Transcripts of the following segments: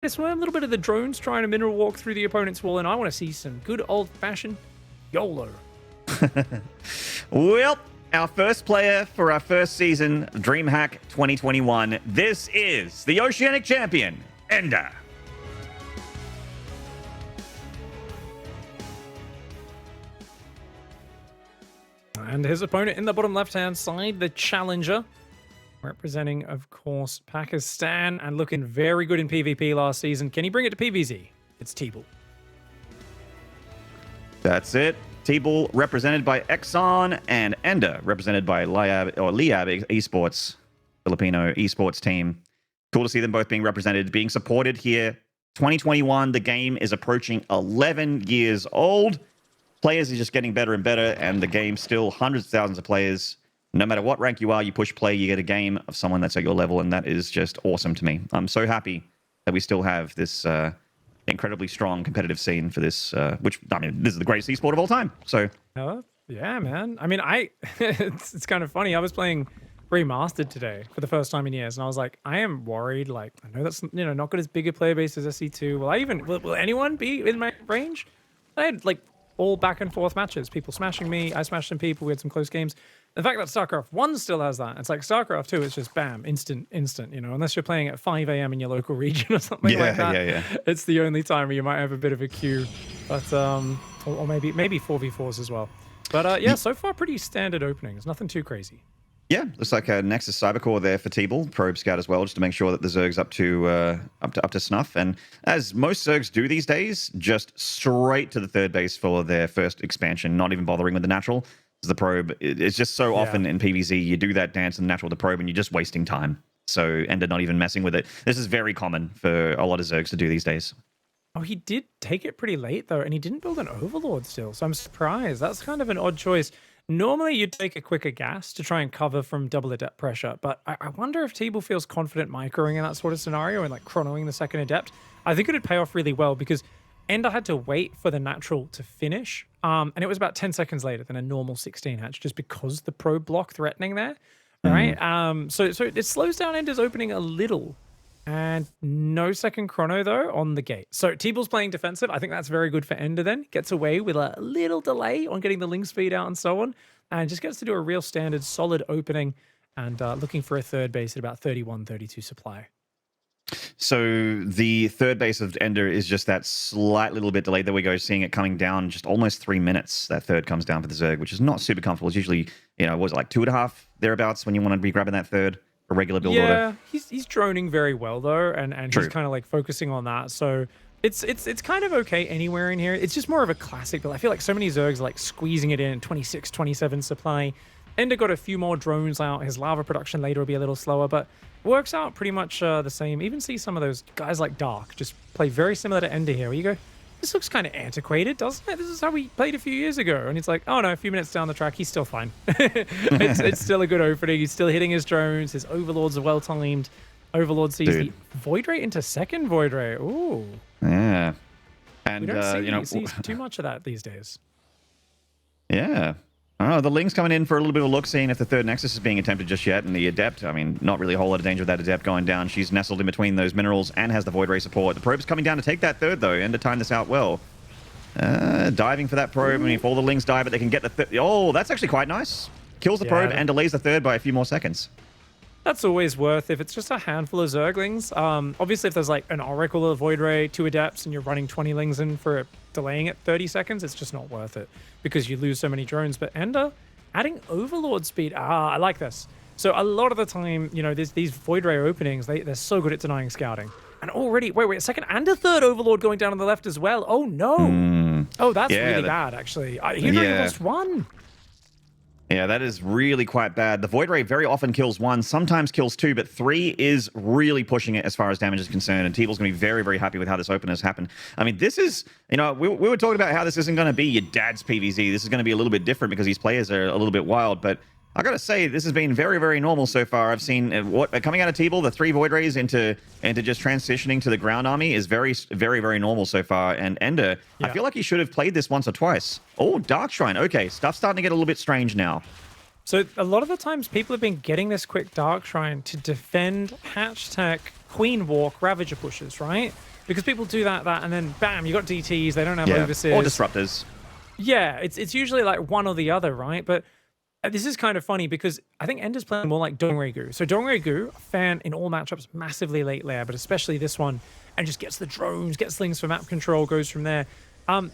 This one, a little bit of the drones trying to mineral walk through the opponent's wall, and I want to see some good old-fashioned YOLO. Well, our first player for our first season, Dreamhack 2021. This is the Oceanic Champion, EnDerr. And his opponent in the bottom left-hand side, the Challenger, representing, of course, Pakistan, and looking very good in PvP last season. Can he bring it to PvZ? It's TeebuL. That's it. TeebuL represented by Exxon, and EnDerr represented by Liab Esports, Filipino esports team. Cool to see them both being represented, being supported here. 2021, the game is approaching 11 years old. Players are just getting better and better, and the game still hundreds of thousands of players. No matter what rank you are, you push play, you get a game of someone that's at your level, and that is just awesome to me. I'm so happy that we still have this incredibly strong competitive scene for this, which, I mean, this is the greatest esport of all time. So, yeah, man. I mean, it's kind of funny. I was playing Remastered today for the first time in years, and I was like, I am worried. Like, I know that's, you know, not got as big a player base as SC2. Will anyone be in my range? I had like all back and forth matches, people smashing me, I smashed some people, we had some close games. The fact that StarCraft 1 still has that, it's like StarCraft 2, it's just bam, instant, you know, unless you're playing at 5 a.m. in your local region or something like that. Yeah. It's the only time where you might have a bit of a queue, but, or maybe 4v4s as well. But yeah, so far pretty standard openings, nothing too crazy. Yeah, looks like a Nexus Cybercore there for TeebuL, Probe Scout as well, just to make sure that the Zerg's up to snuff. And as most Zergs do these days, just straight to the third base for their first expansion, not even bothering with the natural. The probe, it's just so often in PvZ, you do that dance in the natural to probe, and you're just wasting time. So EnDerr not even messing with it. This is very common for a lot of Zergs to do these days. Oh, he did take it pretty late though, and he didn't build an Overlord still, so I'm surprised. That's kind of an odd choice. Normally, you'd take a quicker gas to try and cover from double Adept pressure, but I wonder if TeebuL feels confident microing in that sort of scenario and like chronoing the second Adept. I think it'd pay off really well because EnDerr had to wait for the natural to finish, and it was about 10 seconds later than a normal 16 hatch, just because the probe block threatening there, right? So it slows down EnDerr's opening a little, and no second chrono though on the gate. So TeebuL's playing defensive. I think that's very good for EnDerr then. Gets away with a little delay on getting the link speed out and so on, and just gets to do a real standard solid opening and looking for a third base at about 31, 32 supply. So the third base of EnDerr is just that slight little bit delayed. There we go, seeing it coming down just almost 3 minutes. That third comes down for the Zerg, which is not super comfortable. It's usually, you know, was it like 2.5 thereabouts when you want to be grabbing that third, a regular build order? Yeah, he's droning very well though, and he's kind of like focusing on that. So it's kind of okay anywhere in here. It's just more of a classic build. I feel like so many Zergs are like squeezing it in 26, 27 supply. EnDerr got a few more drones out. His lava production later will be a little slower, but works out pretty much the same. Even see some of those guys like Dark just play very similar to EnDerr here, where you go, this looks kind of antiquated, doesn't it? This is how we played a few years ago. And it's like, oh no, a few minutes down the track, he's still fine. it's still a good opening. He's still hitting his drones. His overlords are well timed. Overlord sees the Void Ray into second Void Ray. Ooh. Yeah. And we don't you know, see too much of that these days. Yeah. Oh, the Link's coming in for a little bit of a look, seeing if the third Nexus is being attempted just yet. And the Adept, I mean, not really a whole lot of danger with that Adept going down. She's nestled in between those minerals and has the Void Ray support. The probe's coming down to take that third, though, and to time this out well. Diving for that probe. I mean, if all the Links die, but they can get the third. Oh, that's actually quite nice. Kills the probe and delays the third by a few more seconds. That's always worth if it's just a handful of Zerglings. Obviously, if there's like an Oracle or a Void Ray, 2 Adepts, and you're running 20 Lings in for delaying it 30 seconds, it's just not worth it because you lose so many drones. But EnDerr adding Overlord speed. I like this. So a lot of the time, you know, these Void Ray openings, they're so good at denying scouting. And already, wait, a second, and a third Overlord going down on the left as well. Oh, no. Oh, that's really bad, actually. He only lost 1. Yeah, that is really quite bad. The Void Ray very often kills 1, sometimes kills 2, but 3 is really pushing it as far as damage is concerned, and TeebuL's going to be very, very happy with how this open has happened. I mean, this is, you know, we were talking about how this isn't going to be your dad's PvZ. This is going to be a little bit different because these players are a little bit wild, but I got to say, this has been very, very normal so far. I've seen coming out of TeebuL, the 3 Void Rays into just transitioning to the ground army is very, very, very normal so far. And EnDerr, I feel like he should have played this once or twice. Oh, Dark Shrine. Okay, stuff's starting to get a little bit strange now. So a lot of the times people have been getting this quick Dark Shrine to defend hatch tech Queen Walk Ravager pushes, right? Because people do that, and then bam, you got DTs, they don't have overseers. Or disruptors. Yeah, it's usually like one or the other, right? But this is kind of funny because I think EnDerr's playing more like Dongregoo. So Dongregoo, a fan in all matchups, massively late layer, but especially this one, and just gets the drones, gets things for map control, goes from there.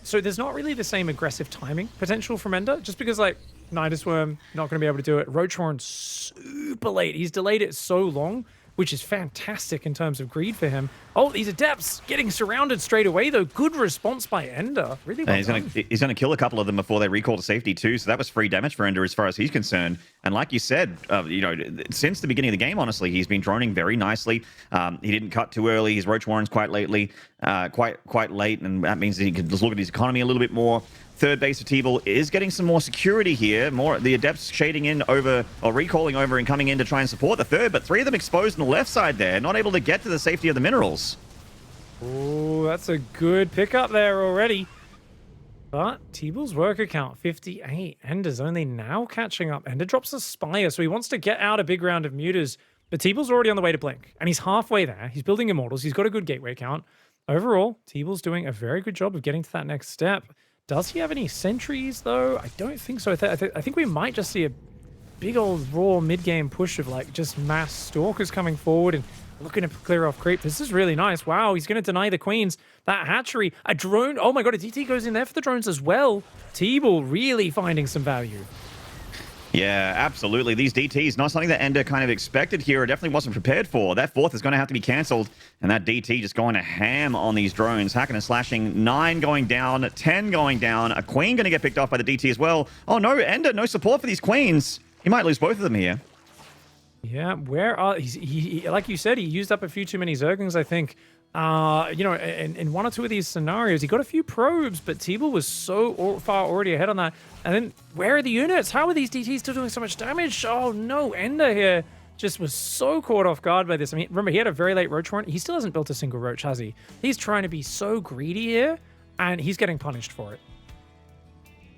So there's not really the same aggressive timing potential from EnDerr, just because like Nidus Worm, not going to be able to do it. Roachhorn, super late. He's delayed it so long, which is fantastic in terms of greed for him. Oh, these Adepts getting surrounded straight away, though. Good response by EnDerr. Really well done. He's gonna kill a couple of them before they recall to safety too, so that was free damage for EnDerr as far as he's concerned. And like you said, you know, since the beginning of the game, honestly, he's been droning very nicely. He didn't cut too early. His Roach Warren's quite quite late, and that means that he can just look at his economy a little bit more. Third base of TeebuL is getting some more security here. More the Adepts shading in over, or recalling over and coming in to try and support the third, but 3 of them exposed on the left side there, not able to get to the safety of the minerals. Oh, that's a good pickup there already. But TeebuL's worker count, 58. EnDerr's only now catching up. EnDerr drops a Spire, so he wants to get out a big round of Mutas. But TeebuL's already on the way to Blink, and he's halfway there. He's building Immortals. He's got a good gateway count. Overall, TeebuL's doing a very good job of getting to that next step. Does he have any sentries, though? I don't think so. I think we might just see a big old raw mid-game push of, like, just mass Stalkers coming forward and looking to clear off creep. This is really nice. Wow, he's going to deny the Queens. That hatchery. A drone. Oh, my God, a DT goes in there for the drones as well. TeebuL really finding some value. Yeah, absolutely. These DTs, not something that EnDerr kind of expected here, or definitely wasn't prepared for. That fourth is going to have to be cancelled, and that DT just going to ham on these drones, hacking and slashing. 9 going down, 10 going down. A Queen going to get picked off by the DT as well. Oh no, EnDerr, no support for these Queens. He might lose both of them here. Yeah, where are he like you said, he used up a few too many Zerglings, I think. You know, in 1 or 2 of these scenarios, he got a few probes, but TeebuL was so far already ahead on that. And then, where are the units? How are these DTs still doing so much damage? Oh no, EnDerr here just was so caught off guard by this. I mean, remember, he had a very late Roach Horn. He still hasn't built a single Roach, has he? He's trying to be so greedy here, and he's getting punished for it.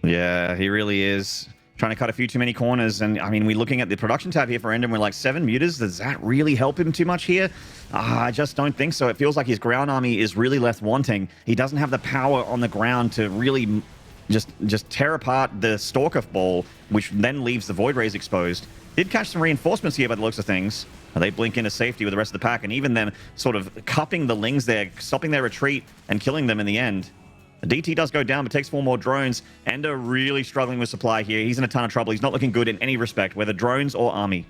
Yeah, he really is. Trying to cut a few too many corners. And I mean, we're looking at the production tab here for EnDerr, and we're like 7 Mutas. Does that really help him too much here? I just don't think so. It feels like his ground army is really left wanting. He doesn't have the power on the ground to really just tear apart the Stalker ball, which then leaves the Void Rays exposed. Did catch some reinforcements here by the looks of things. They blink into safety with the rest of the pack, and even them sort of cupping the Lings there, stopping their retreat and killing them in the end. The DT does go down, but takes 4 more drones. EnDerr really struggling with supply here. He's in a ton of trouble. He's not looking good in any respect, whether drones or army.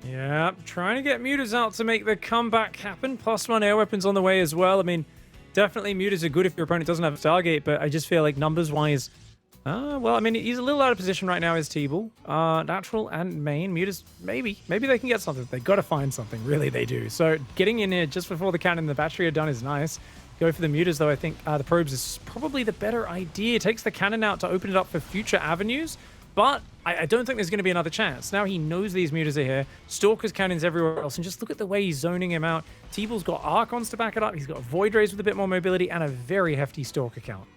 Yeah, trying to get Mutas out to make the comeback happen. +1 air weapons on the way as well. I mean, definitely Mutas are good if your opponent doesn't have Stargate, but I just feel like numbers-wise... well, I mean, he's a little out of position right now as TeebuL. Natural and main. Mutas, maybe they can get something. They got to find something. Really, they do. So getting in here just before the cannon and the battery are done is nice. Go for the Mutas, though. I think the probes is probably the better idea. Takes the cannon out to open it up for future avenues, but I don't think there's going to be another chance. Now he knows these Mutas are here. Stalkers, cannons everywhere else, and just look at the way he's zoning him out. TeebuL's got Archons to back it up. He's got Void Rays with a bit more mobility and a very hefty Stalker count.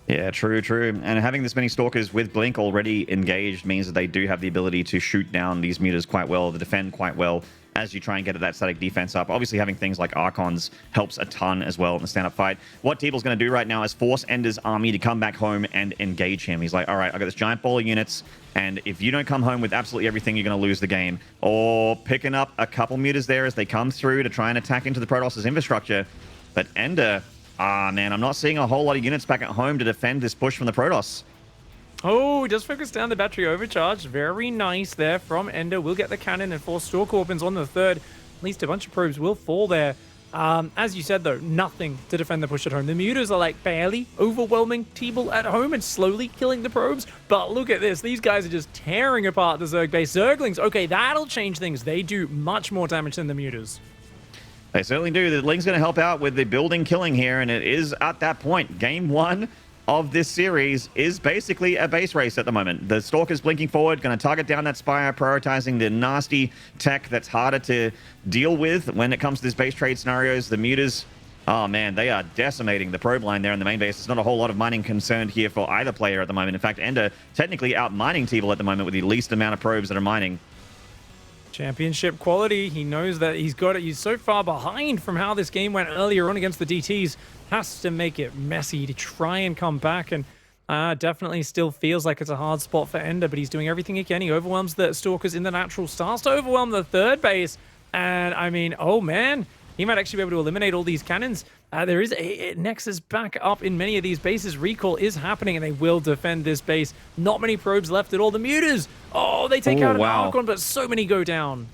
Yeah, true. And having this many Stalkers with Blink already engaged means that they do have the ability to shoot down these Mutas quite well, to defend quite well as you try and get that static defense up. Obviously, having things like Archons helps a ton as well in the stand-up fight. What TeebuL's going to do right now is force EnDerr's army to come back home and engage him. He's like, all right, I got this giant ball of units, and if you don't come home with absolutely everything, you're going to lose the game. Or picking up a couple Mutas there as they come through to try and attack into the Protoss' infrastructure. But EnDerr, man, I'm not seeing a whole lot of units back at home to defend this push from the Protoss. Oh, he does focus down the battery overcharge. Very nice there from EnDerr. We'll get the cannon and 4 Stalker weapons on the third. At least a bunch of probes will fall there. As you said, though, nothing to defend the push at home. The Mutas are like barely overwhelming TeebuL at home and slowly killing the probes. But look at this. These guys are just tearing apart the Zerg base. Zerglings, okay, that'll change things. They do much more damage than the Mutas. They certainly do. The Ling's going to help out with the building killing here, and it is at that point. Game 1 of this series is basically a base race at the moment. The Stalker's blinking forward, going to target down that Spire, prioritizing the nasty tech that's harder to deal with when it comes to this base trade scenarios. The Mutas, oh man, they are decimating the probe line there in the main base. There's not a whole lot of mining concerned here for either player at the moment. In fact, EnDerr technically out mining TeebuL at the moment with the least amount of probes that are mining. Championship quality. He knows that he's got it. He's so far behind from how this game went earlier on against the DTs. Has to make it messy to try and come back. And definitely still feels like it's a hard spot for EnDerr, but he's doing everything he can. He overwhelms the Stalkers in the natural, starts to overwhelm the third base. And I mean, oh man, he might actually be able to eliminate all these cannons. There is a Nexus back up in many of these bases. Recall is happening, and they will defend this base. Not many probes left at all. The Mutas, oh, they take out an Archon, but so many go down.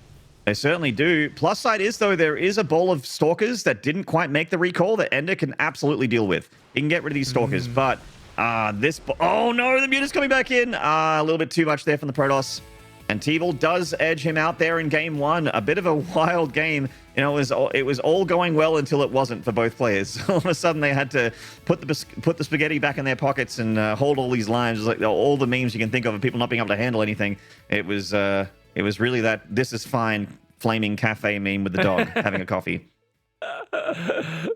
They certainly do. Plus side is, though, there is a ball of Stalkers that didn't quite make the recall that EnDerr can absolutely deal with. He can get rid of these Stalkers, but this... Oh, no, the Muta's coming back in. A little bit too much there from the Protoss. And TeebuL does edge him out there in game one. A bit of a wild game. You know, it was all going well until it wasn't for both players. All of a sudden, they had to put the spaghetti back in their pockets and hold all these lines. Like all the memes you can think of people not being able to handle anything. It was really that "this is fine" flaming cafe meme with the dog having a coffee.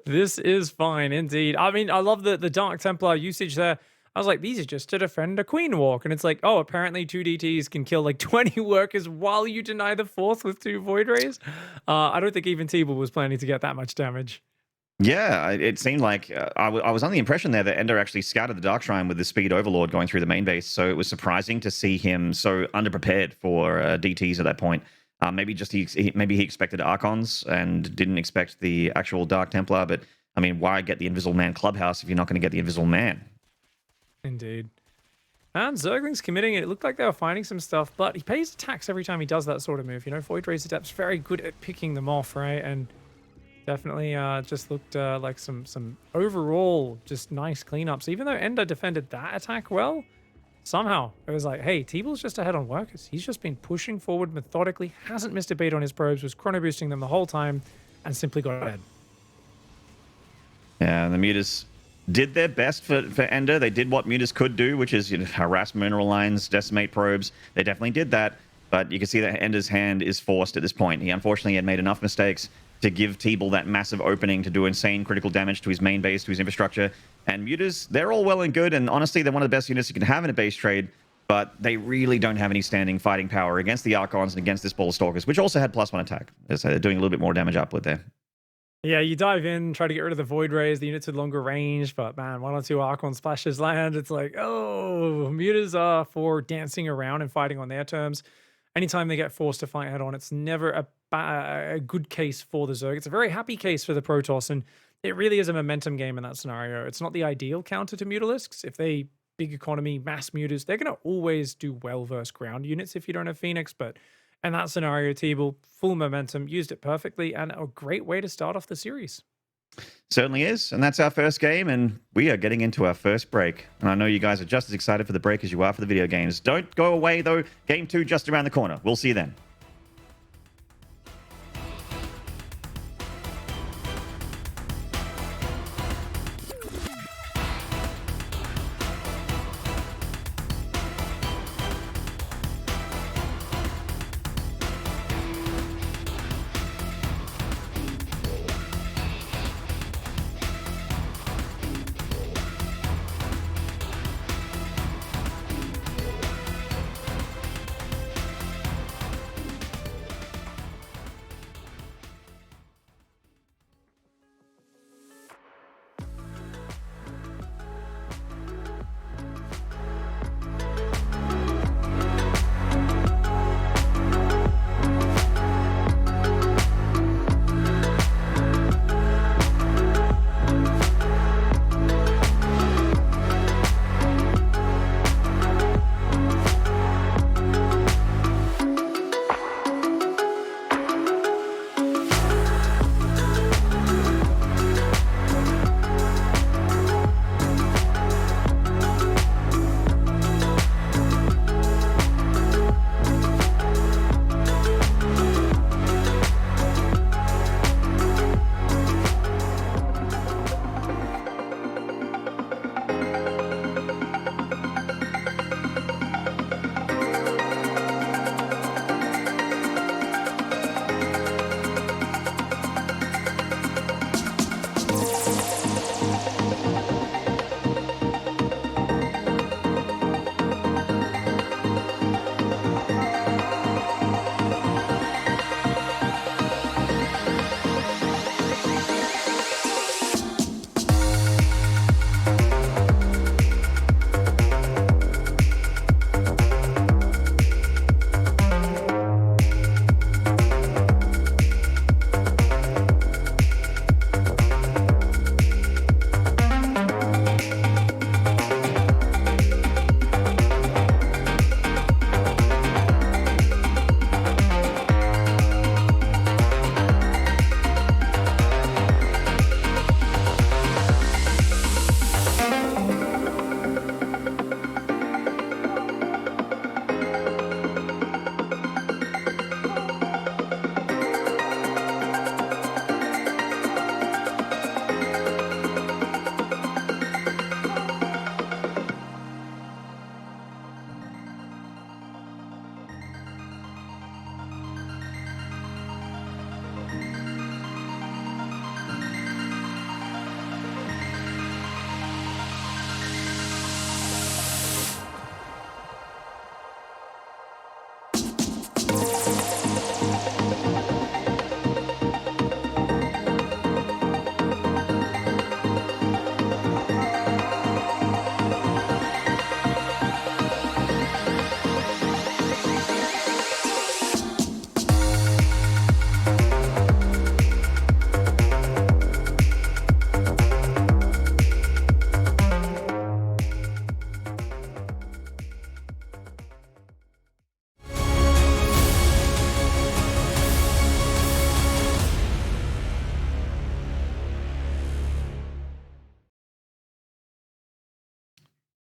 This is fine indeed. I mean, I love the Dark Templar usage there. I was like, these are just to defend a Queen Walk. And it's like, oh, apparently 2 DTs can kill like 20 workers while you deny the 4th with 2 Void Rays. I don't think even TeebuL was planning to get that much damage. Yeah, it seemed like I was under the impression there that EnDerr actually scouted the Dark Shrine with the Speed Overlord going through the main base. So it was surprising to see him so underprepared for DTs at that point. Maybe he expected Archons and didn't expect the actual Dark Templar. But I mean, why get the Invisible Man Clubhouse if you're not going to get the Invisible Man? Indeed. And Zergling's committing it. It looked like they were finding some stuff, but he pays attacks every time he does that sort of move. You know, Void Rays Adept's very good at picking them off, right? And definitely just looked like some overall just nice cleanups. Even though EnDerr defended that attack well, somehow it was like, hey, TeebuL's just ahead on workers. He's just been pushing forward methodically, hasn't missed a beat on his probes, was chrono boosting them the whole time, and simply got ahead. Yeah, the Mutas did their best for EnDerr. They did what Mutas could do, which is, you know, harass mineral lines, decimate probes. They definitely did that, but you can see that EnDerr's hand is forced at this point. He unfortunately had made enough mistakes to give TeebuL that massive opening to do insane critical damage to his main base, to his infrastructure. And Mutas, they're all well and good, and honestly, they're one of the best units you can have in a base trade, but they really don't have any standing fighting power against the Archons and against this ball of Stalkers, which also had +1 attack. So they're doing a little bit more damage upward there. Yeah, you dive in, try to get rid of the Void Rays, the units with longer range, but man, 1 or 2 Archon splashes land. It's like, oh, Mutas are for dancing around and fighting on their terms. Anytime they get forced to fight head on, it's never a good case for the Zerg. It's a very happy case for the Protoss, and it really is a momentum game in that scenario. It's not the ideal counter to Mutalisks. If they big economy, mass Mutas, they're going to always do well versus ground units if you don't have Phoenix, but in that scenario, TeebuL, full momentum, used it perfectly, and a great way to start off the series. Certainly is, and that's our first game, and we are getting into our first break. And I know you guys are just as excited for the break as you are for the video games. Don't go away, though. Game 2 just around the corner. We'll see you then.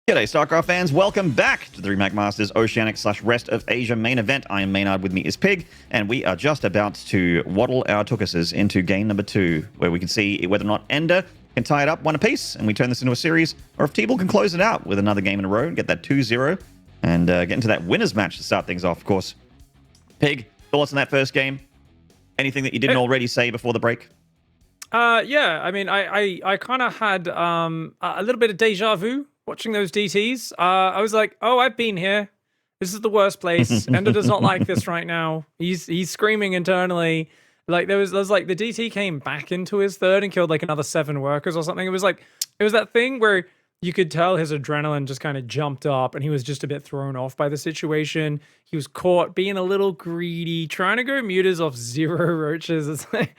G'day, StarCraft fans. Welcome back to the Dreamhack Masters Oceanic/Rest of Asia main event. I am Maynard, with me is Pig, and we are just about to waddle our Tookuses into game number 2, where we can see whether or not EnDerr can tie it up one apiece, and we turn this into a series, or if TeebuL can close it out with another game in a row and get that 2-0, and get into that winner's match to start things off, of course. Pig, thoughts on that first game? Anything that you didn't already say before the break? Yeah, I mean, I kind of had a little bit of deja vu watching those DTs. I was like, oh, I've been here. This is the worst place. EnDerr does not like this right now. He's screaming internally. Like there was like the DT came back into his third and killed like another 7 workers or something. It was that thing where you could tell his adrenaline just kind of jumped up and he was just a bit thrown off by the situation. He was caught being a little greedy, trying to go mutas off 0 roaches. It's like,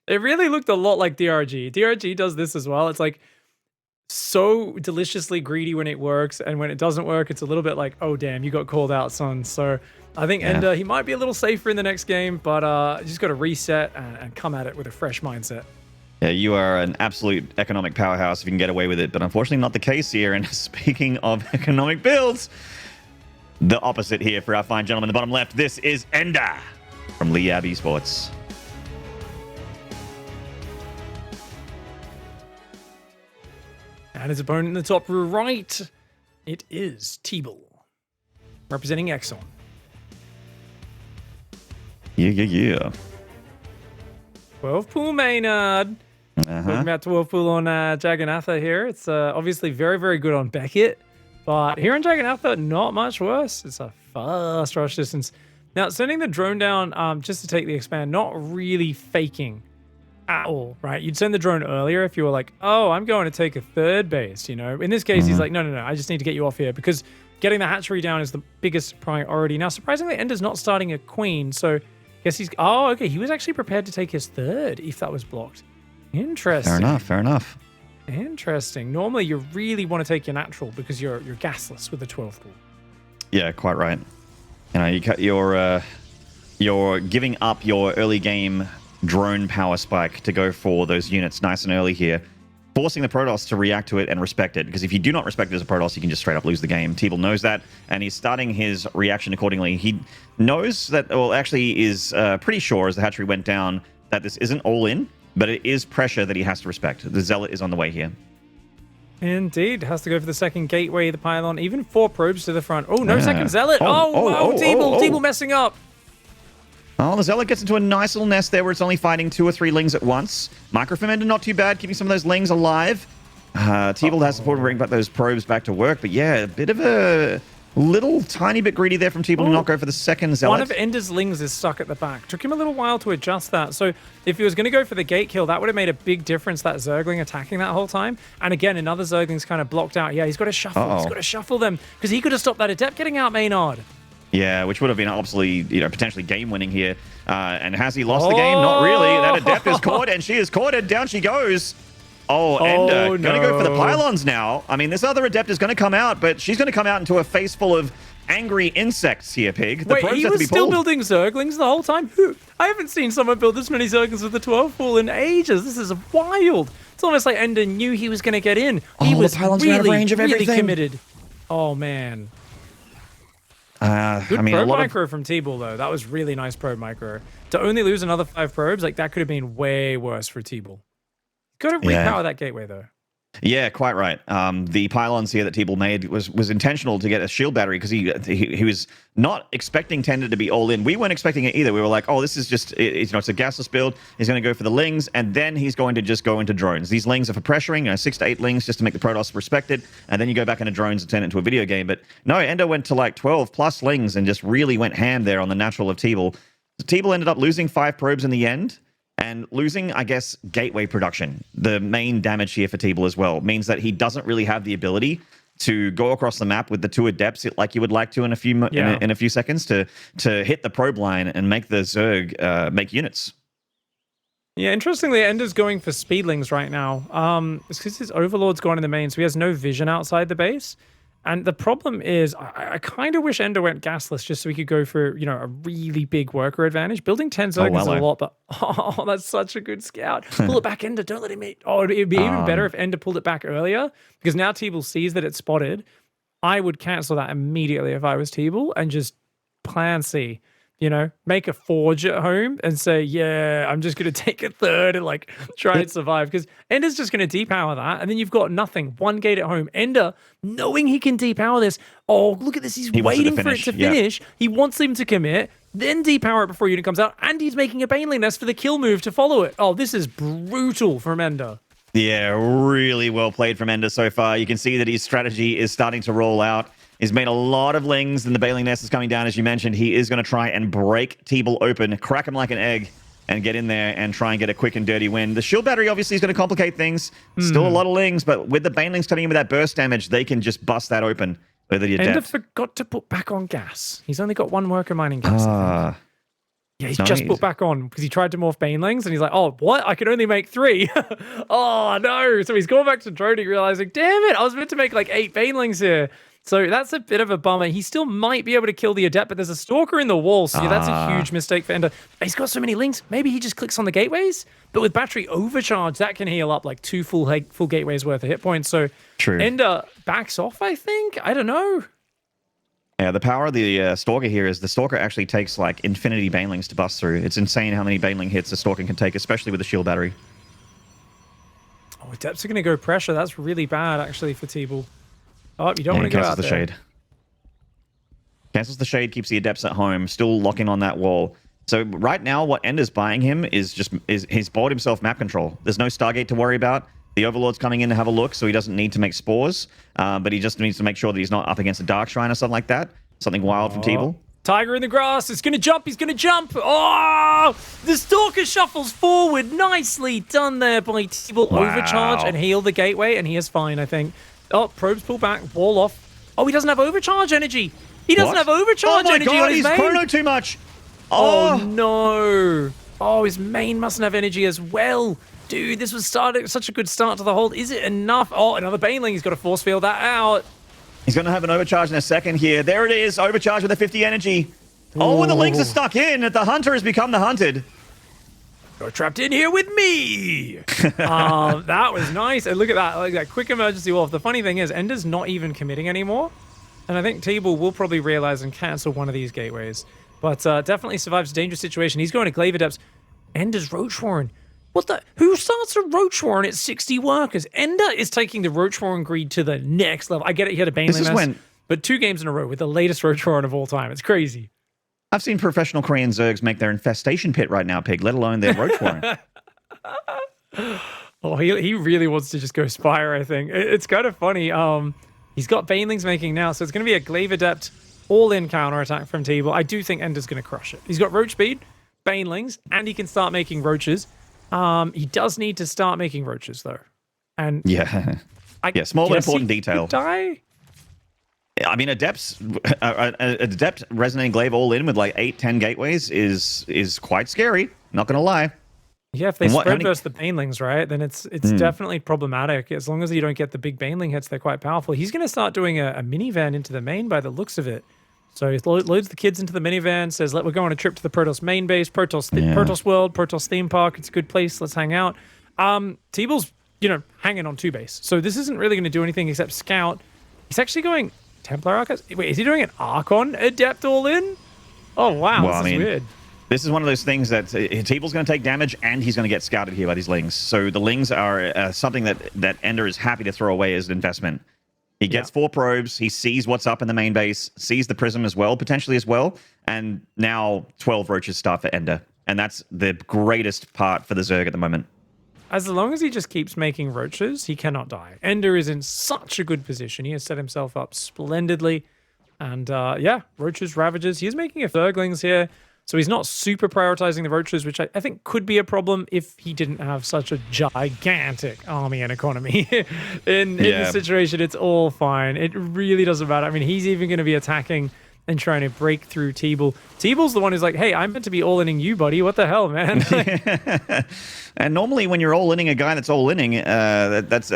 it really looked a lot like DRG. DRG does this as well. It's like so deliciously greedy when it works, and when it doesn't work, it's a little bit like, oh damn, you got called out, son. So I think EnDerr, he might be a little safer in the next game, but just got to reset and come at it with a fresh mindset. Yeah, you are an absolute economic powerhouse if you can get away with it, but unfortunately not the case here. And speaking of economic builds, the opposite here for our fine gentleman in the bottom left. This is EnDerr from Liab Esports. And his opponent in the top right, it is TeebuL, representing Exxon. Yeah. 12 pool Maynard. Talking about 12 pool on Jagannatha here. It's obviously very, very good on Beckett, but here on Jagannatha, not much worse. It's a fast rush distance. Now, sending the drone down just to take the expand, not really faking at all, right? You'd send the drone earlier if you were like, oh, I'm going to take a third base, you know? In this case, he's like, no, I just need to get you off here, because getting the hatchery down is the biggest priority. Now, surprisingly, EnDerr's not starting a queen, so I guess he's... Oh, okay, he was actually prepared to take his third if that was blocked. Interesting. Fair enough. Interesting. Normally, you really want to take your natural because you're gasless with the 12th pool. Yeah, quite right. You know, you're giving up your early game drone power spike to go for those units nice and early here, forcing the Protoss to react to it and respect it, because if you do not respect it as a Protoss, you can just straight up lose the game. TeebuL knows that, and he's starting his reaction accordingly. He knows that, well, actually is pretty sure as the hatchery went down that this isn't all in, but it is pressure that he has to respect. The Zealot is on the way here. Indeed, has to go for the second gateway, the pylon, even 4 probes to the front. Oh, no second Zealot. TeebuL messing up. Oh, the Zealot gets into a nice little nest there where it's only fighting 2 or 3 lings at once. Microfemender not too bad, keeping some of those lings alive. TeebuL has support to bring back those probes back to work, but yeah, a bit of a little tiny bit greedy there from TeebuL to not go for the second Zealot. One of EnDerr's lings is stuck at the back. Took him a little while to adjust that. So if he was going to go for the gate kill, that would have made a big difference, that Zergling attacking that whole time. And again, another Zergling's kind of blocked out. Yeah, he's got to shuffle. He's got to shuffle them, because he could have stopped that Adept getting out, Maynard. Yeah, which would have been absolutely, potentially game-winning here. And has he lost the game? Not really. That Adept is caught, and she is caught, and down she goes. EnDerr going to go for the pylons now. I mean, this other Adept is going to come out, but she's going to come out into a face full of angry insects here, Pig. Wait, he was still building Zerglings the whole time? I haven't seen someone build this many Zerglings with the 12 pool in ages. This is wild. It's almost like EnDerr knew he was going to get in. He was really committed. Oh, man. Good probe micro from TeebuL, though. That was really nice probe micro. To only lose another 5 probes, like that could have been way worse for TeebuL. Got to repower that gateway, though. Yeah, quite right. The pylons here that TeebuL made was intentional to get a shield battery, because he was not expecting Tender to be all in. We weren't expecting it either. We were like, oh, this is just, it's a gasless build. He's going to go for the lings, and then he's going to just go into drones. These lings are for pressuring, 6 to 8 lings just to make the Protoss respect it, and then you go back into drones and turn it into a video game. But no, EnDerr went to like 12 plus lings and just really went ham there on the natural of TeebuL. So TeebuL ended up losing 5 probes in the end, and losing, I guess, gateway production. The main damage here for TeebuL as well means that he doesn't really have the ability to go across the map with the 2 Adepts like you would like to in a few seconds to hit the probe line and make the Zerg make units. Yeah, interestingly, EnDerr's going for speedlings right now. It's because his Overlord's gone in the main, so he has no vision outside the base. And the problem is, I kind of wish EnDerr went gasless just so we could go for, a really big worker advantage. Building 10 Zerg is a lot, but that's such a good scout. Pull it back, EnDerr. Don't let him eat. Oh, it'd be even better if EnDerr pulled it back earlier, because now TeebuL sees that it's spotted. I would cancel that immediately if I was TeebuL and just plan C. You know, make a forge at home and say, yeah, I'm just going to take a third and like try and survive, because EnDerr's just going to depower that. And then you've got nothing. One gate at home. EnDerr, knowing he can depower this. Oh, look at this. He waiting for it to finish. He wants him to commit, then depower it before unit comes out. And he's making a Baneling Nest for the kill move to follow it. Oh, this is brutal from EnDerr. Yeah, really well played from EnDerr so far. You can see that his strategy is starting to roll out. He's made a lot of lings, and the Baneling Nest is coming down, as you mentioned. He is going to try and break TeebuL open, crack him like an egg, and get in there and try and get a quick and dirty win. The shield battery obviously is going to complicate things. Still a lot of lings, but with the Banelings coming in with that burst damage, they can just bust that open with the Adept. EnDerr forgot to put back on gas. He's only got one worker mining gas. Yeah, he's just put back on because he tried to morph Banelings, and he's like, oh, what? I can only make 3. Oh, no. So he's going back to droning, realizing, damn it, I was meant to make like 8 Banelings here. So that's a bit of a bummer. He still might be able to kill the Adept, but there's a Stalker in the wall, so yeah, that's a huge mistake for EnDerr. He's got so many links. Maybe he just clicks on the gateways, but with battery overcharge, that can heal up like 2 full gateways worth of hit points. So true. EnDerr backs off, I think. I don't know. Yeah, the power of the Stalker here is the Stalker actually takes like infinity Banelings to bust through. It's insane how many Baneling hits the Stalker can take, especially with the shield battery. Oh, Adepts are going to go pressure. That's really bad, actually, for TeebuL. Oh, you don't want to go out the there. Shade. Cancels the Shade, keeps the Adepts at home, still locking on that wall. So right now, what EnDerr's buying him is he's bought himself map control. There's no Stargate to worry about. The Overlord's coming in to have a look, so he doesn't need to make spores. But he just needs to make sure that he's not up against a Dark Shrine or something like that. Something wild from TeebuL. Tiger in the grass. It's going to jump. He's going to jump. Oh! The Stalker shuffles forward. Nicely done there by TeebuL. Wow. Overcharge and heal the gateway, and he is fine, I think. Oh, probes pull back. Wall off. Oh, he doesn't have overcharge energy. He doesn't have overcharge energy on his main. He's chrono too much. Oh, no. Oh, his main mustn't have energy as well. Dude, this was such a good start to the hold. Is it enough? Oh, another Baneling. He's got to force field that out. He's going to have an overcharge in a second here. There it is. Overcharge with a 50 energy. Oh, and the links are stuck in. The hunter has become the hunted. You're trapped in here with me. That was nice. And look at that. Like that quick emergency wolf. The funny thing is, EnDerr's not even committing anymore. And I think TeebuL will probably realize and cancel one of these gateways. But definitely survives a dangerous situation. He's going to Glaive Adepts. EnDerr's Roach Warren. What the? Who starts a Roach Warren at 60 workers? EnDerr is taking the Roach Warren greed to the next level. I get it. He had a Baneling Nest, but 2 games in a row with the latest Roach Warren of all time. It's crazy. I've seen professional Korean Zergs make their infestation pit right now, Pig, let alone their Roach Warren. Oh, he really wants to just go Spire, I think. It's kind of funny. He's got Banelings making now, so it's going to be a Glaive Adept all-in counterattack from TeebuL. I do think EnDerr's going to crush it. He's got Roach Speed, Banelings, and he can start making Roaches. He does need to start making Roaches, though. And yeah, small but important detail. Die? I mean, Adept Resonating Glaive all in with like 8-10 gateways is quite scary. Not gonna lie. Yeah, if they spread burst the Banelings, right, then it's definitely problematic. As long as you don't get the big Baneling hits, they're quite powerful. He's going to start doing a minivan into the main by the looks of it. So he loads the kids into the minivan, says, we're going on a trip to the Protoss main base, Protoss World, Protoss Theme Park. It's a good place. Let's hang out. TeebuL's, hanging on 2 base. So this isn't really going to do anything except scout. He's actually going Templar Archives. Wait, is he doing an Archon Adept all in? Oh, wow. Well, this is weird. This is one of those things that TeebuL's going to take damage and he's going to get scouted here by these lings. So the lings are something that EnDerr is happy to throw away as an investment. He gets 4 probes. He sees what's up in the main base, sees the prism as well, potentially as well. And now 12 roaches start for EnDerr. And that's the greatest part for the Zerg at the moment. As long as he just keeps making roaches, he cannot die. EnDerr is in such a good position. He has set himself up splendidly. And roaches, ravages. He is making a Zerglings here. So he's not super prioritizing the roaches, which I think could be a problem if he didn't have such a gigantic army and economy. in this situation, it's all fine. It really doesn't matter. I mean, he's even going to be attacking and trying to break through TeebuL. TeebuL's the one who's like, hey, I'm meant to be all-inning you, buddy. What the hell, man? And normally when you're all-inning a guy that's all-inning, that's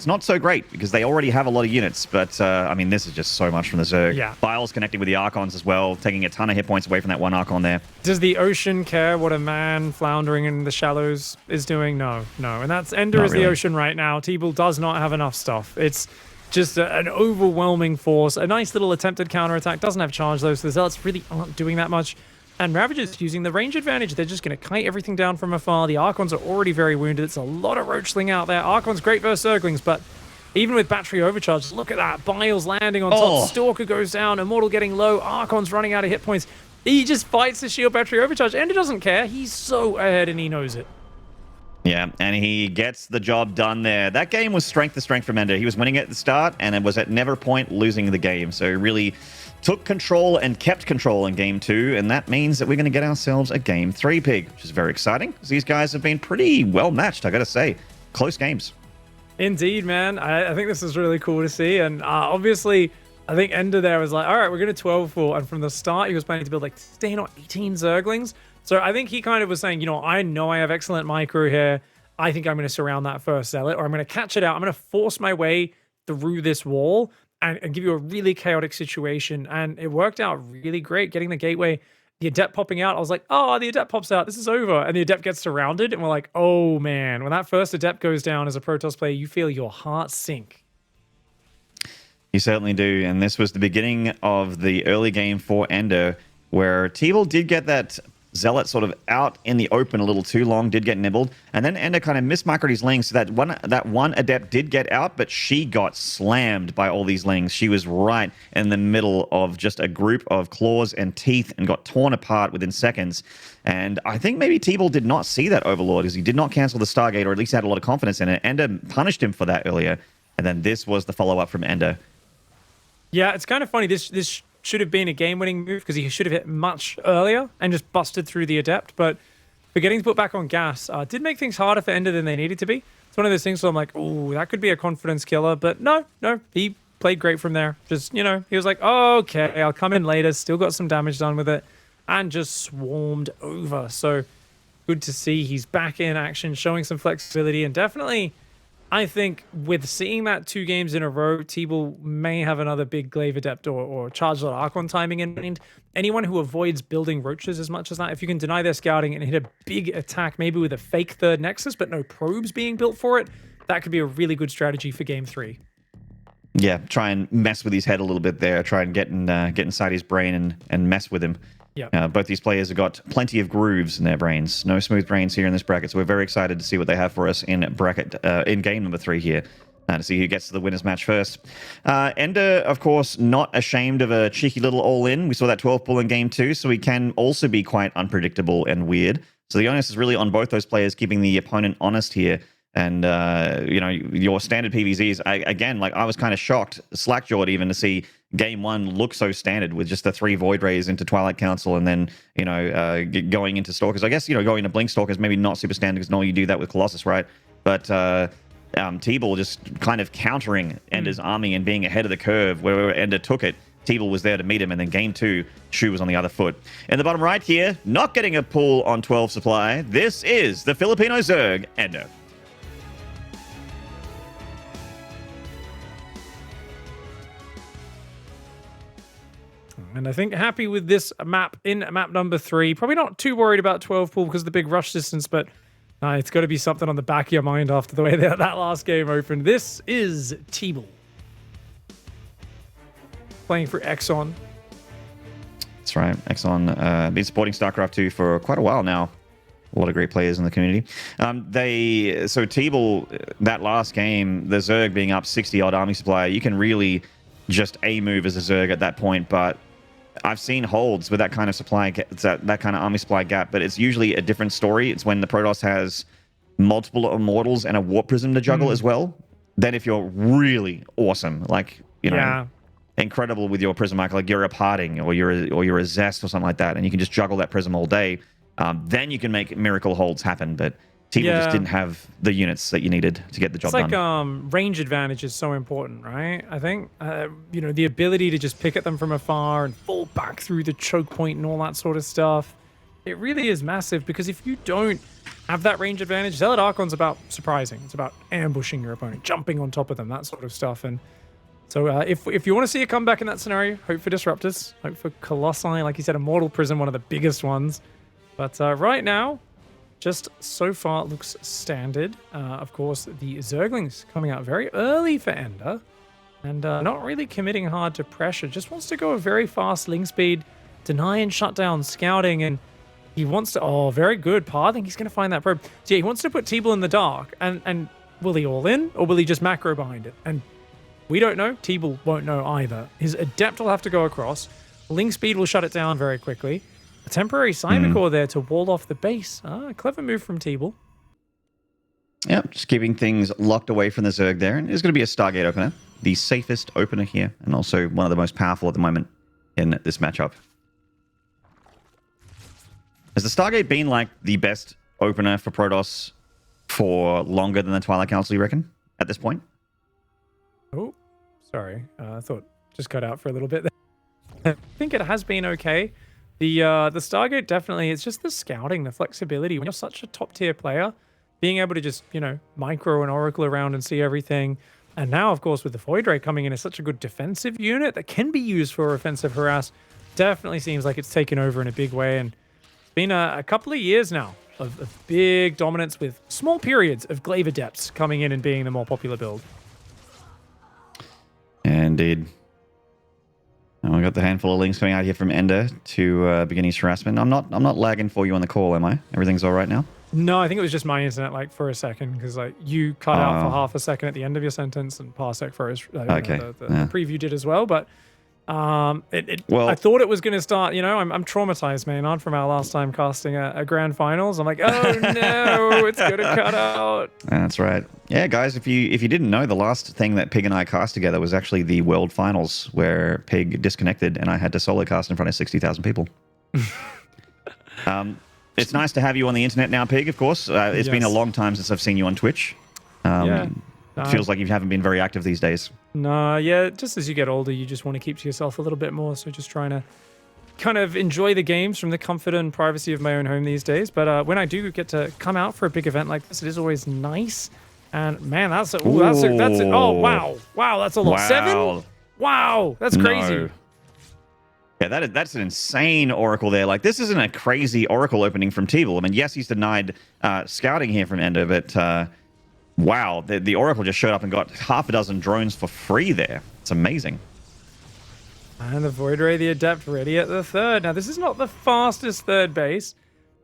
not so great because they already have a lot of units. But, I mean, this is just so much from the Zerg. Yeah. Bile's connecting with the Archons as well, taking a ton of hit points away from that one Archon there. Does the ocean care what a man floundering in the shallows is doing? No. And that's EnDerr is the ocean right now. TeebuL does not have enough stuff. Just an overwhelming force. A nice little attempted counterattack. Doesn't have charge, though, so the Zealots really aren't doing that much. And Ravagers using the range advantage. They're just going to kite everything down from afar. The Archons are already very wounded. It's a lot of Roachling out there. Archon's great versus Zerglings, but even with battery overcharge, look at that. Biles landing on top. Stalker goes down. Immortal getting low. Archon's running out of hit points. He just fights the shield battery overcharge. And he doesn't care. He's so ahead and he knows it. Yeah, and he gets the job done there. That game was strength to strength from EnDerr. He was winning at the start, and it was at never point losing the game. So he really took control and kept control in Game 2, and that means that we're going to get ourselves a Game 3 pig, which is very exciting, because these guys have been pretty well matched, I got to say. Close games. Indeed, man. I think this is really cool to see, and obviously, I think EnDerr there was like, all right, we're going to 12-4, and from the start, he was planning to build like 16 or 18 Zerglings. So I think he kind of was saying, you know I have excellent micro here. I think I'm going to surround that first Zealot, or I'm going to catch it out. I'm going to force my way through this wall and give you a really chaotic situation. And it worked out really great, getting the gateway, the Adept popping out. I was like, oh, the Adept pops out. This is over. And the Adept gets surrounded. And we're like, oh, man. When that first Adept goes down as a Protoss player, you feel your heart sink. You certainly do. And this was the beginning of the early game for EnDerr, where TeebuL did get that Zealot sort of out in the open a little too long, did get nibbled, and then EnDerr kind of mismicroed his lings, so that one Adept did get out, but she got slammed by all these lings. She was right in the middle of just a group of claws and teeth and got torn apart within seconds. And I think maybe TeebuL did not see that Overlord, because he did not cancel the Stargate, or at least had a lot of confidence in it. EnDerr punished him for that earlier, and then this was the follow-up from EnDerr. Yeah, it's kind of funny. This should have been a game-winning move, because he should have hit much earlier and just busted through the Adept. But forgetting to put back on gas did make things harder for EnDerr than they needed to be. It's one of those things where I'm like, oh, that could be a confidence killer. But no, he played great from there. Just, he was like, oh, okay, I'll come in later. Still got some damage done with it. And just swarmed over. So good to see he's back in action, showing some flexibility. And definitely, I think with seeing that 2 games in a row, TeebuL may have another big Glaive Adept or Charged Archon timing in mind. Anyone who avoids building roaches as much as that, if you can deny their scouting and hit a big attack, maybe with a fake third Nexus, but no probes being built for it, that could be a really good strategy for Game 3. Yeah, try and mess with his head a little bit there. Try and get inside his brain and mess with him. Yeah. Both these players have got plenty of grooves in their brains. No smooth brains here in this bracket, so we're very excited to see what they have for us in game number 3 here. To see who gets to the winner's match first. EnDerr, of course, not ashamed of a cheeky little all-in. We saw that 12 pull in game 2, so he can also be quite unpredictable and weird. So the onus is really on both those players, keeping the opponent honest here. And, your standard PVZs, I was kind of shocked, slack-jawed even, to see Game 1 look so standard with just the 3 Void Rays into Twilight Council and then, going into Stalkers. I guess, going to Blink Stalkers maybe not super standard, because normally you do that with Colossus, right? But TeebuL just kind of countering EnDerr's army and being ahead of the curve where EnDerr took it. TeebuL was there to meet him, and then Game 2, Shu was on the other foot. In the bottom right here, not getting a pull on 12 supply, this is the Filipino Zerg, EnDerr. And I think happy with this map in map number 3. Probably not too worried about 12 pool because of the big rush distance, but it's got to be something on the back of your mind after the way that last game opened. This is TeebuL playing for Exxon. That's right. Exxon been supporting StarCraft 2 for quite a while now. A lot of great players in the community. So TeebuL, that last game, the Zerg being up 60-odd army supply, you can really just A-move as a Zerg at that point, but I've seen holds with that kind of supply, that kind of army supply gap, but it's usually a different story. It's when the Protoss has multiple Immortals and a Warp Prism to juggle as well. Then if you're really awesome, like, incredible with your Prism Arc, like you're a Parting or you're a Zest or something like that, and you can just juggle that Prism all day, then you can make miracle holds happen, but TeebuL just didn't have the units that you needed to get the job done. It's like range advantage is so important, right? I think, the ability to just pick at them from afar and fall back through the choke point and all that sort of stuff. It really is massive, because if you don't have that range advantage, Zealot Archon's about surprising. It's about ambushing your opponent, jumping on top of them, that sort of stuff. And so if you want to see a comeback in that scenario, hope for Disruptors, hope for Colossi, like you said, Immortal Prism, one of the biggest ones. But right now, just so far looks standard. Of course, the Zerglings coming out very early for EnDerr. and not really committing hard to pressure. Just wants to go very fast link speed, deny and shut down scouting, and he wants to... Oh, very good. Pa, I think he's going to find that probe. So yeah, he wants to put TeebuL in the dark, and will he all in, or will he just macro behind it? And we don't know. TeebuL won't know either. His Adept will have to go across. Link speed will shut it down very quickly. A temporary Cyber Core there to wall off the base. Clever move from TeebuL. Yep, just keeping things locked away from the Zerg there. And it's going to be a Stargate opener. The safest opener here, and also one of the most powerful at the moment in this matchup. Has the Stargate been like the best opener for Protoss for longer than the Twilight Council, you reckon, at this point? Oh, sorry. I thought just cut out for a little bit there. I think it has been okay. The Stargate definitely, it's just the scouting, the flexibility. When you're such a top tier player, being able to just, you know, micro and oracle around and see everything. And now, of course, with the Void Ray coming in as such a good defensive unit that can be used for offensive harass, definitely seems like it's taken over in a big way. And it's been a couple of years now of big dominance with small periods of Glaive Adepts coming in and being the more popular build. Indeed. And we got the handful of links coming out here from EnDerr to begin his harassment. I'm not lagging for you on the call, am I? Everything's all right now? No, I think it was just my internet, like, for a second, because, like, you cut out for half a second at the end of your sentence, and Parsec froze. Okay. The preview did as well, but well, I thought it was going to start, you know, I'm traumatized, Maynard, from our last time casting a grand finals. I'm like, oh no, it's going to cut out. That's right. Yeah, guys, if you didn't know, the last thing that Pig and I cast together was actually the World Finals, where Pig disconnected and I had to solo cast in front of 60,000 people. It's nice to have you on the internet now, Pig, of course. It's been a long time since I've seen you on Twitch. Feels like you haven't been very active these days. No, yeah, just as you get older, you just want to keep to yourself a little bit more. So just trying to kind of enjoy the games from the comfort and privacy of my own home these days. But when I do get to come out for a big event like this, it is always nice. And man, that's it. Oh, wow. Wow, that's a lot. Wow. 7? Wow, that's crazy. No. Yeah, that's an insane Oracle there. Like, this isn't a crazy Oracle opening from TeebuL. I mean, yes, he's denied scouting here from EnDerr, but wow, the Oracle just showed up and got half a dozen drones for free there. It's amazing. And the Void Ray, the Adept, ready at the third. Now, this is not the fastest third base,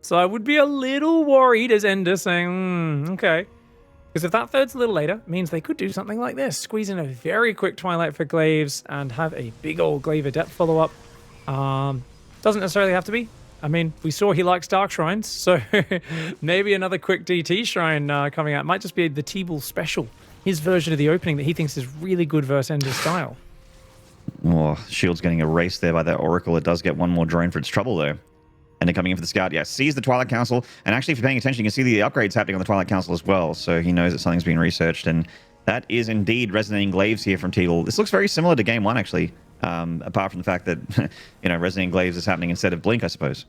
so I would be a little worried as EnDerr saying, okay. Because if that third's a little later, it means they could do something like this. Squeeze in a very quick Twilight for Glaives and have a big old Glaive Adept follow-up. Doesn't necessarily have to be. I mean, we saw he likes Dark Shrines, so maybe another quick DT Shrine coming out. Might just be the TeebuL special, his version of the opening that he thinks is really good versus EnDerr style. Oh, Shield's getting erased there by that Oracle. It does get one more drone for its trouble, though. And then coming in for the scout, yeah, sees the Twilight Council. And actually, if you're paying attention, you can see the upgrades happening on the Twilight Council as well. So he knows that something's being researched. And that is indeed Resonating Glaives here from TeebuL. This looks very similar to Game 1, actually. Apart from the fact that, you know, Resonating Glaives is happening instead of Blink, I suppose.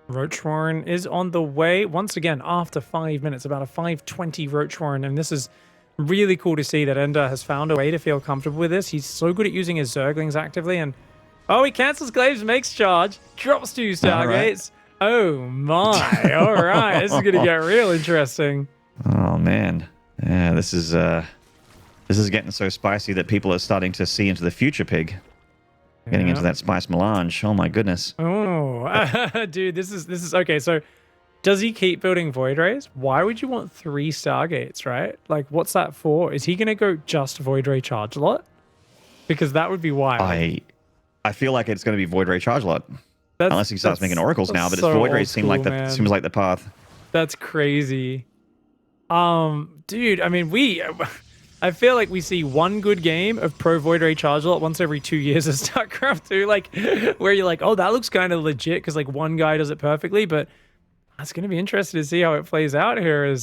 Roach Warren is on the way once again after 5 minutes, about a 5:20 Roach Warren, and this is really cool to see that EnDerr has found a way to feel comfortable with this. He's so good at using his Zerglings actively, and oh, he cancels Glaives, makes charge, drops 2 Stargates. Right. Oh my! All right, this is gonna get real interesting. Oh man, yeah, this is getting so spicy that people are starting to see into the future, Pig. Getting into that spice melange. Oh my goodness. Oh, dude, this is okay. So, does he keep building Void Rays? Why would you want 3 Stargates, right? Like, what's that for? Is he gonna go just Void Ray Charge Lot? Because that would be wild. I feel like it's going to be Void Ray Charge Lot. Unless he starts making Oracles now, but so it's Void Rays seems like the path. That's crazy. Dude, I mean, I feel like we see one good game of Pro Void Ray Charge Lot once every 2 years of StarCraft 2, like, where you're like, oh, that looks kind of legit because, like, one guy does it perfectly, but that's going to be interesting to see how it plays out here.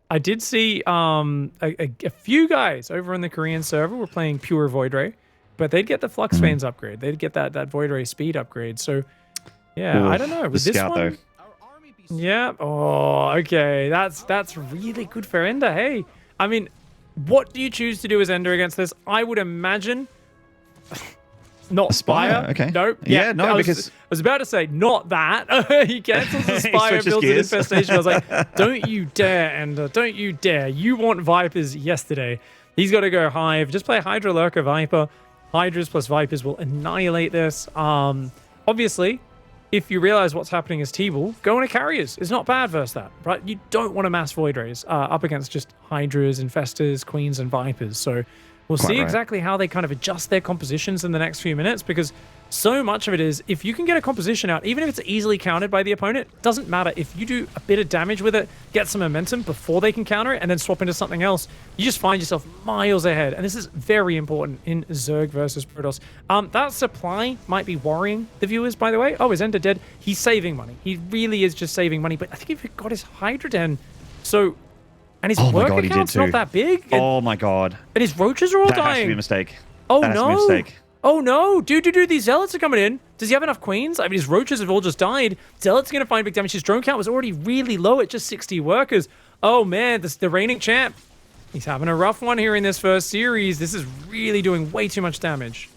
I did see a few guys over in the Korean server were playing pure Void Ray, but they'd get the Flux Veins upgrade. They'd get that Void Ray speed upgrade. So, yeah, I don't know. With the this scout, one, though. Yeah. Oh, okay. That's really good for EnDerr. Hey, I mean, what do you choose to do as EnDerr against this? I would imagine not Spire. Okay. Nope. Yeah, no, because I was about to say not that. He cancels the Spire, builds an Infestation. I was like, don't you dare, EnDerr. Don't you dare. You want Vipers yesterday. He's got to go Hive. Just play Hydra, Lurker, Viper. Hydras plus Vipers will annihilate this. Obviously, if you realize what's happening as TeebuL, go into Carriers. It's not bad versus that, right? You don't want to mass Void Rays up against just Hydras, Infestors, Queens, and Vipers. So we'll see exactly how they kind of adjust their compositions in the next few minutes, because so much of it is, if you can get a composition out, even if it's easily countered by the opponent, doesn't matter. If you do a bit of damage with it, get some momentum before they can counter it, and then swap into something else, you just find yourself miles ahead. And this is very important in Zerg versus Protoss. That supply might be worrying the viewers, by the way. Oh, is EnDerr dead? He's saving money. He really is just saving money. But I think he got his Hydra Den. So, and his work account's not that big. Oh my god. And his roaches are all dying. That has to be a mistake. Oh that has no. to be a mistake. Oh no, dude, these Zealots are coming in. Does he have enough Queens? I mean, his Roaches have all just died. Zealot's going to find big damage. His drone count was already really low at just 60 workers. Oh man, this the reigning champ. He's having a rough one here in this first series. This is really doing way too much damage.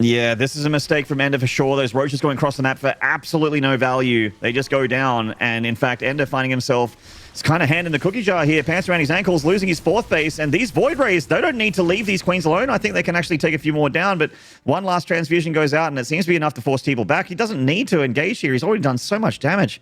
Yeah, this is a mistake from EnDerr for sure. Those Roaches going across the map for absolutely no value. They just go down. And in fact, EnDerr finding himself kind of hand in the cookie jar here. Pants around his ankles, losing his 4th base. And these Void Rays, they don't need to leave these Queens alone. I think they can actually take a few more down. But one last transfusion goes out, and it seems to be enough to force TeebuL back. He doesn't need to engage here. He's already done so much damage.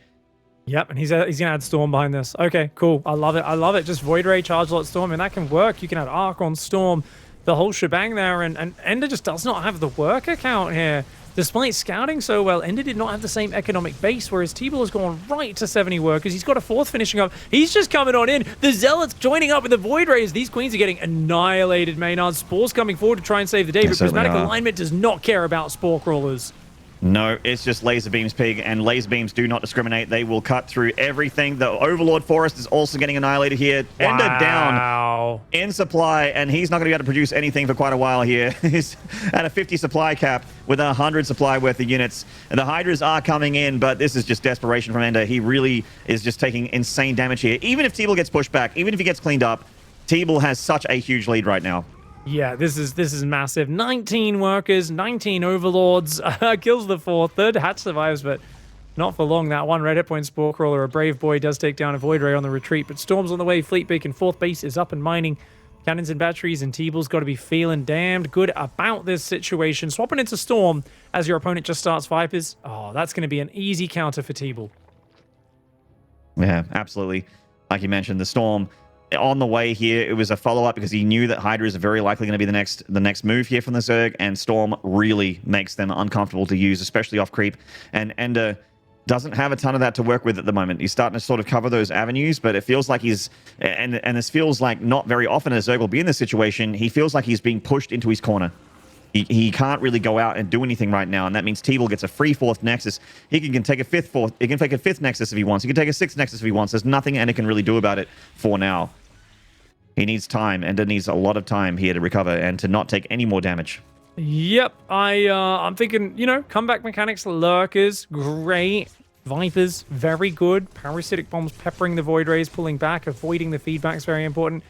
Yep, and he's going to add Storm behind this. Okay, cool. I love it. I love it. Just Void Ray, Charge Lot, Storm, and that can work. You can add Arc on Storm, the whole shebang there. And EnDerr just does not have the worker count here. Despite scouting so well, EnDerr did not have the same economic base, whereas TeebuL has gone right to 70 workers. He's got a 4th finishing up. He's just coming on in. The Zealots joining up with the Void Rays. These Queens are getting annihilated, Maynard. Spores coming forward to try and save the day, but Prismatic Alignment does not care about Spore Crawlers. No, it's just laser beams, Pig, and laser beams do not discriminate. They will cut through everything. The Overlord Forest is also getting annihilated here. Wow. EnDerr down in supply, and he's not going to be able to produce anything for quite a while here. He's at a 50 supply cap with 100 supply worth of units. And the Hydras are coming in, but this is just desperation from EnDerr. He really is just taking insane damage here. Even if TeebuL gets pushed back, even if he gets cleaned up, TeebuL has such a huge lead right now. Yeah, this is massive. 19 workers, 19 overlords. Kills the 4th. 3rd hatch survives, but not for long. That one red hit point Spore Crawler, a brave boy, does take down a Void Ray on the retreat, but Storm's on the way. Fleet Beacon, 4th base is up and mining. Cannons and batteries, and TeebuL's got to be feeling damned good about this situation. Swapping into Storm as your opponent just starts Vipers. Oh, that's going to be an easy counter for TeebuL. Yeah, absolutely. Like you mentioned, the Storm on the way here, it was a follow-up because he knew that Hydra is very likely going to be the next move here from the Zerg, and Storm really makes them uncomfortable to use, especially off creep. And EnDerr doesn't have a ton of that to work with at the moment. He's starting to sort of cover those avenues, but it feels like he's, and this feels like not very often a Zerg will be in this situation, he feels like he's being pushed into his corner. He can't really go out and do anything right now, and that means TeebuL gets a free 4th Nexus. He can take a 5th Nexus if he wants. He can take a 6th Nexus if he wants. There's nothing EnDerr can really do about it for now. He needs time. EnDerr needs a lot of time here to recover and to not take any more damage. Yep, I'm thinking, you know, comeback mechanics, Lurkers, great. Vipers, very good. Parasitic Bombs peppering the Void Rays, pulling back, avoiding the feedback is very important.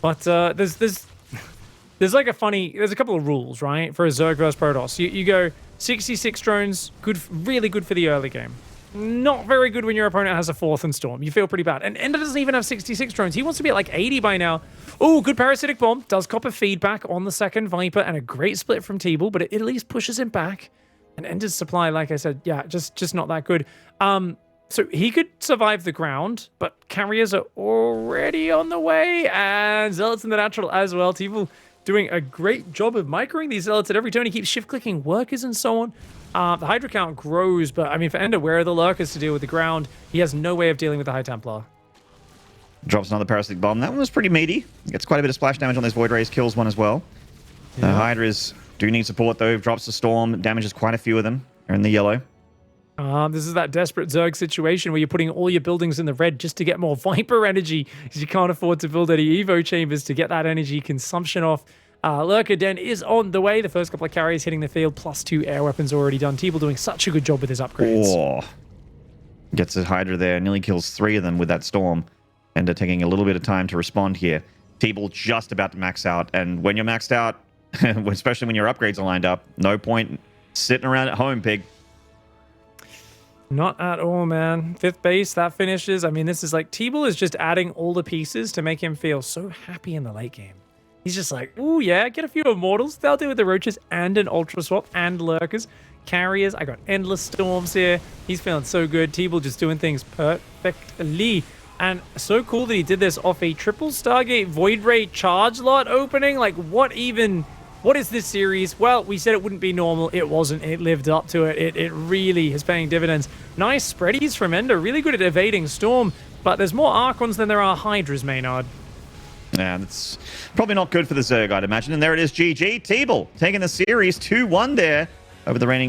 But there's like there's a couple of rules, right, for a Zerg versus Protoss. You go 66 drones, really good for the early game. Not very good when your opponent has a 4th and Storm. You feel pretty bad. And EnDerr doesn't even have 66 drones. He wants to be at like 80 by now. Oh, good Parasitic Bomb. Does copper feedback on the 2nd Viper, and a great split from TeebuL, but it at least pushes him back. And EnDerr's supply, like I said, yeah, just not that good. So he could survive the ground, but Carriers are already on the way, and Zealots in the natural as well. TeebuL doing a great job of microing these Zealots at every turn. He keeps shift-clicking workers and so on. The Hydra count grows, but I mean, for EnDerr, where are the Lurkers to deal with the ground? He has no way of dealing with the High Templar. Drops another Parasitic Bomb. That one was pretty meaty. Gets quite a bit of splash damage on those Void Rays. Kills one as well. Yeah. The Hydras do need support, though. Drops the Storm. Damages quite a few of them. They're in the yellow. This is that desperate Zerg situation where you're putting all your buildings in the red just to get more Viper energy, because you can't afford to build any Evo chambers to get that energy consumption off. Lurker Den is on the way. The first couple of carriers hitting the field, +2 air weapons already done. TeebuL doing such a good job with his upgrades. Oh. Gets a Hydra there. Nearly kills 3 of them with that Storm. EnDerr taking a little bit of time to respond here. TeebuL just about to max out. And when you're maxed out, especially when your upgrades are lined up, no point sitting around at home, Pig. Not at all, man. 5th base, that finishes. I mean, this is like TeebuL is just adding all the pieces to make him feel so happy in the late game. He's just like, ooh, yeah, get a few Immortals. They'll do with the Roaches and an Ultra Swap and Lurkers. Carriers, I got Endless Storms here. He's feeling so good. TeebuL just doing things perfectly. And so cool that he did this off a triple Stargate Void Ray charge lot opening. Like, what is this series? Well, we said it wouldn't be normal. It wasn't. It lived up to it. It really is paying dividends. Nice spreadies from EnDerr. Really good at evading Storm. But there's more Archons than there are Hydras, Maynard. Yeah, that's probably not good for the Zerg, I'd imagine. And there it is, GG. TeebuL taking the series 2-1 there over the reigning